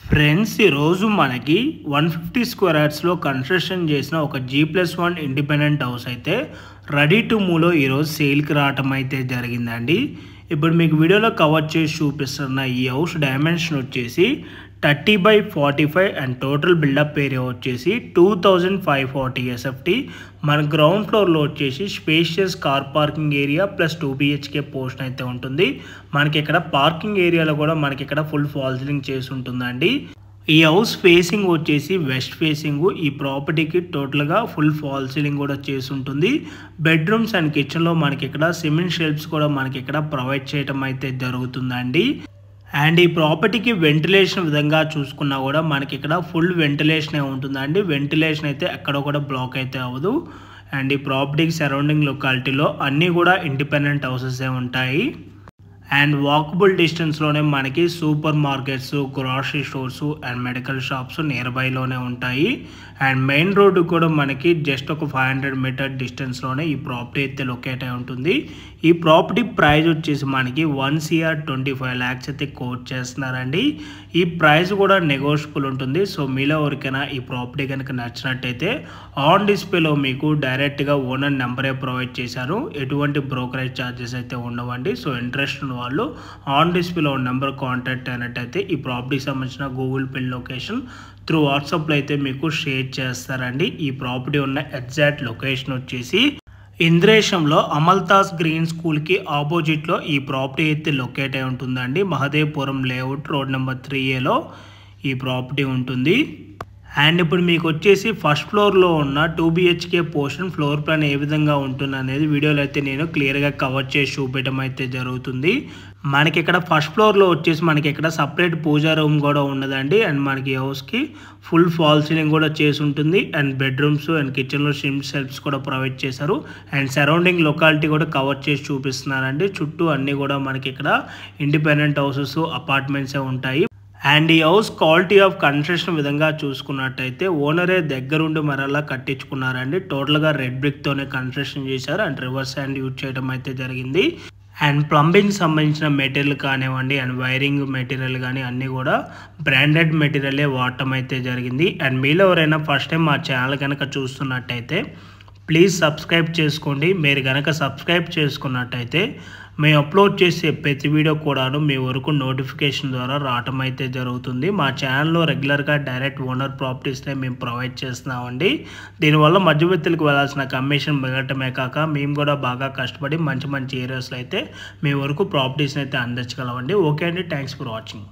Friends ఈరోజు మనకి 150 square యార్డ్స్లో construction చేసిన ఒక G+1 ఇండిపెండెంట్ హౌస్ అయితే రెడీ టు మూవ్లో ఈరోజు సేల్కి రావటం అయితే జరిగిందండి. ఇప్పుడు మీకు వీడియోలో కవర్ చేసి చూపిస్తున్న ఈ హౌస్ డైమెన్షన్ వచ్చేసి 30/45 అండ్ టోటల్ బిల్డప్ ఏరియా వచ్చేసి 2540 SFT. మన గ్రౌండ్ ఫ్లోర్లో వచ్చేసి spacious car parking area plus 2 BHK portion అయితే ఉంటుంది. మనకి ఇక్కడ పార్కింగ్ ఏరియాలో కూడా మనకి ఇక్కడ ఫుల్ ఫాల్ సీలింగ్ చేసి ఉంటుందండి. ఈ హౌస్ ఫేసింగ్ వచ్చేసి వెస్ట్ ఫేసింగ్. ఈ ప్రాపర్టీకి టోటల్గా ఫుల్ ఫాల్ సీలింగ్ కూడా చేసి ఉంటుంది. బెడ్రూమ్స్ అండ్ కిచెన్లో మనకి ఇక్కడ సిమెంట్ షెల్ఫ్స్ కూడా మనకి ఇక్కడ ప్రొవైడ్ చేయడం అయితే జరుగుతుందండి. అండ్ ఈ ప్రాపర్టీకి వెంటిలేషన్ విధంగా చూసుకున్నా కూడా మనకి ఇక్కడ ఫుల్ వెంటిలేషనే ఉంటుందండి. వెంటిలేషన్ అయితే ఎక్కడ కూడా బ్లాక్ అయితే అవ్వదు. అండ్ ఈ ప్రాపర్టీకి సరౌండింగ్ లొకాలిటీలో అన్నీ కూడా ఇండిపెండెంట్ హౌసెస్ ఉంటాయి. అండ్ వాకబుల్ డిస్టెన్స్లోనే మనకి super markets, grocery stores and medical shops near బైలోనే ఉంటాయి. అండ్ మెయిన్ రోడ్డు కూడా మనకి జస్ట్ ఒక 500 మీటర్ డిస్టెన్స్లోనే ఈ ప్రాపర్టీ అయితే లొకేట్ అయి ఉంటుంది. ఈ ప్రాపర్టీ ప్రైస్ వచ్చేసి మనకి 1,25 lakhs అయితే కోట్ చేస్తున్నారండి. ఈ ప్రైస్ కూడా నెగోషియబుల్ ఉంటుంది. సో మీలో ఎవరికైనా ఈ ప్రాపర్టీ కనుక నచ్చినట్టయితే ఆన్ డిస్ప్లేలో మీకు డైరెక్ట్గా ఓనర్ నెంబరే ప్రొవైడ్ చేశారు. ఎటువంటి బ్రోకరేజ్ ఛార్జెస్ అయితే ఉండవండి. సో ఇంట్రెస్ట్ ఉన్న వాళ్ళు ఆన్ డిస్ప్లేలో నెంబర్ కాంటాక్ట్ అయినట్టయితే ఈ ప్రాపర్టీకి సంబంధించిన గూగుల్ పే లొకేషన్ త్రూ వాట్సాప్లో అయితే మీకు షేర్ చేస్తారండి. ఈ ప్రాపర్టీ ఉన్న ఎగ్జాక్ట్ లొకేషన్ వచ్చేసి ఇంద్రేశంలో అమల్తాస్ గ్రీన్ స్కూల్కి ఆపోజిట్లో ఈ ప్రాపర్టీ అయితే లొకేట్ అయి ఉంటుందండి. మహదేవ్పురం లేఅవుట్ రోడ్ నెంబర్ 3Aలో ఈ ప్రాపర్టీ ఉంటుంది. అండ్ ఇప్పుడు మీకు వచ్చేసి ఫస్ట్ ఫ్లోర్లో ఉన్న 2 BHK portion floor plan A విధంగా ఉంటుంది అనేది వీడియోలో అయితే నేను క్లియర్గా కవర్ చేసి చూపించడం అయితే జరుగుతుంది. మనకి ఇక్కడ ఫస్ట్ ఫ్లోర్లో వచ్చేసి మనకి ఇక్కడ సపరేట్ పూజా రూమ్ కూడా ఉన్నదండి. అండ్ మనకి హౌస్కి ఫుల్ ఫాల్ సీలింగ్ కూడా చేసి ఉంటుంది. అండ్ బెడ్రూమ్స్ అండ్ కిచెన్లో సిమ్ షెల్ఫ్స్ కూడా ప్రొవైడ్ చేశారు. అండ్ సరౌండింగ్ లొకాలిటీ కూడా కవర్ చేసి చూపిస్తున్నారండి. చుట్టూ అన్నీ కూడా మనకి ఇక్కడ ఇండిపెండెంట్ హౌసెస్, అపార్ట్మెంట్సే ఉంటాయి. అండ్ ఈ హౌస్ క్వాలిటీ ఆఫ్ కన్స్ట్రక్షన్ విధంగా చూసుకున్నట్టయితే ఓనరే దగ్గరుండి మరలా కట్టించుకున్నారండి. టోటల్గా రెడ్ బ్రిక్తోనే కన్స్ట్రక్షన్ చేశారు. అండ్ రివర్స్ హ్యాండ్ యూజ్ చేయడం అయితే జరిగింది. అండ్ ప్లంబింగ్ సంబంధించిన మెటీరియల్ కానివ్వండి అండ్ వైరింగ్ మెటీరియల్ కానీ అన్నీ కూడా బ్రాండెడ్ మెటీరియలే వాడటం అయితే జరిగింది. అండ్ మీలో ఎవరైనా ఫస్ట్ టైం మా ఛానల్ కనుక చూస్తున్నట్టయితే ప్లీజ్ సబ్స్క్రైబ్ చేసుకోండి. మీరు కనుక సబ్స్క్రైబ్ చేసుకున్నట్టయితే మేము అప్లోడ్ చేసే ప్రతి వీడియో కూడాను మీ వరకు నోటిఫికేషన్ ద్వారా రావటం అయితే జరుగుతుంది. మా ఛానల్లో రెగ్యులర్గా డైరెక్ట్ ఓనర్ ప్రాపర్టీస్నే మేము ప్రొవైడ్ చేస్తున్నామండి. దీనివల్ల మధ్యవర్తులకు వెళ్ళాల్సిన కమిషన్ మిగలటమే కాక మేము కూడా బాగా కష్టపడి మంచి మంచి ఏరియాస్లో అయితే మీ వరకు ప్రాపర్టీస్ని అయితే అందించగలమండి. ఓకే అండి, థ్యాంక్స్ ఫర్ వాచింగ్.